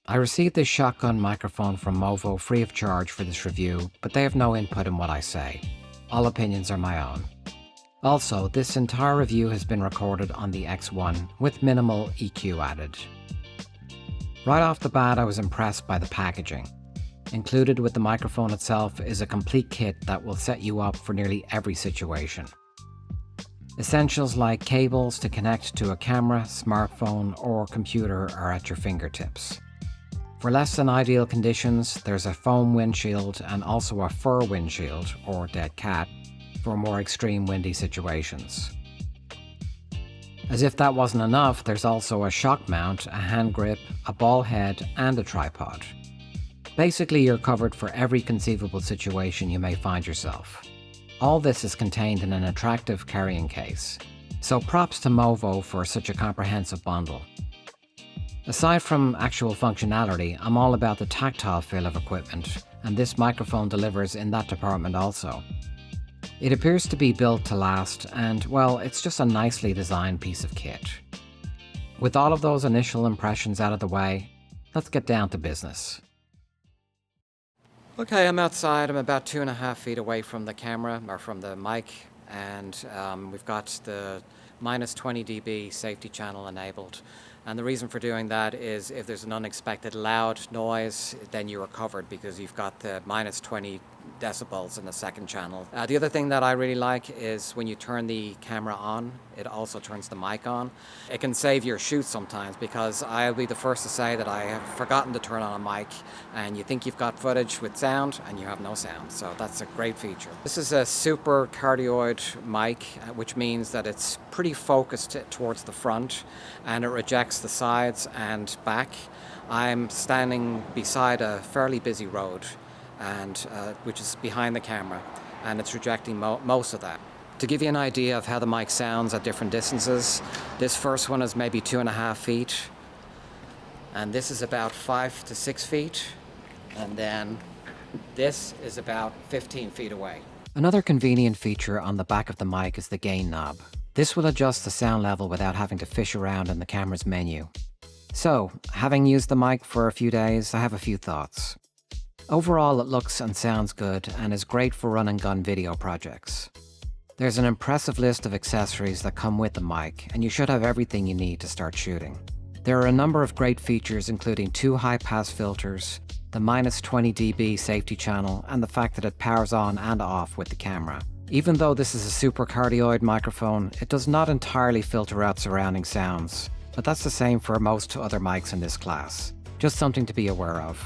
I received this shotgun microphone from Movo free of charge for this review, but they have no input in what I say. All opinions are my own. Also, this entire review has been recorded on the X1 with minimal EQ added. Right off the bat, I was impressed by the packaging. Included with the microphone itself is a complete kit that will set you up for nearly every situation. Essentials like cables to connect to a camera, smartphone, or computer are at your fingertips. For less than ideal conditions, there's a foam windshield and also a fur windshield, or dead cat, for more extreme windy situations. As if that wasn't enough, there's also a shock mount, a hand grip, a ball head, and a tripod. Basically, you're covered for every conceivable situation you may find yourself. All this is contained in an attractive carrying case, so props to Movo for such a comprehensive bundle. Aside from actual functionality, I'm all about the tactile feel of equipment, and this microphone delivers in that department also. It appears to be built to last, and well, it's just a nicely designed piece of kit. With all of those initial impressions out of the way, let's get down to business. Okay, I'm outside. I'm about 2.5 feet away from the camera, or from the mic, and we've got the -20 dB safety channel enabled. And the reason for doing that is if there's an unexpected loud noise, then you are covered because you've got the -20 decibels in the second channel. The other thing that I really like is when you turn the camera on, it also turns the mic on. It can save your shoot sometimes because I'll be the first to say that I have forgotten to turn on a mic and you think you've got footage with sound and you have no sound. So that's a great feature. This is a super cardioid mic, which means that it's pretty focused towards the front and it rejects the sides and back. I'm standing beside a fairly busy road, and which is behind the camera, and it's rejecting most of that. To give you an idea of how the mic sounds at different distances, this first one is maybe 2.5 feet, and this is about 5 to 6 feet, and then this is about 15 feet away. Another convenient feature on the back of the mic is the gain knob. This will adjust the sound level without having to fish around in the camera's menu. So, having used the mic for a few days, I have a few thoughts. Overall, it looks and sounds good and is great for run and gun video projects. There's an impressive list of accessories that come with the mic, and you should have everything you need to start shooting. There are a number of great features including 2 high-pass filters, the -20 dB safety channel, and the fact that it powers on and off with the camera. Even though this is a super cardioid microphone, it does not entirely filter out surrounding sounds, but that's the same for most other mics in this class. Just something to be aware of.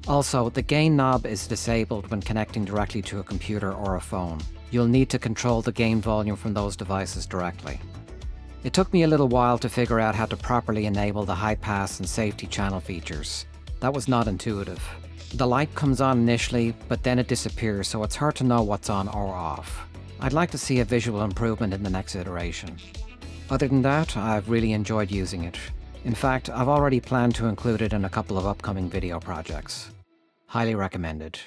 Also, the gain knob is disabled when connecting directly to a computer or a phone. You'll need to control the gain volume from those devices directly. It took me a little while to figure out how to properly enable the high pass and safety channel features. That was not intuitive. The light comes on initially, but then it disappears, so it's hard to know what's on or off. I'd like to see a visual improvement in the next iteration. Other than that, I've really enjoyed using it. In fact, I've already planned to include it in a couple of upcoming video projects. Highly recommended.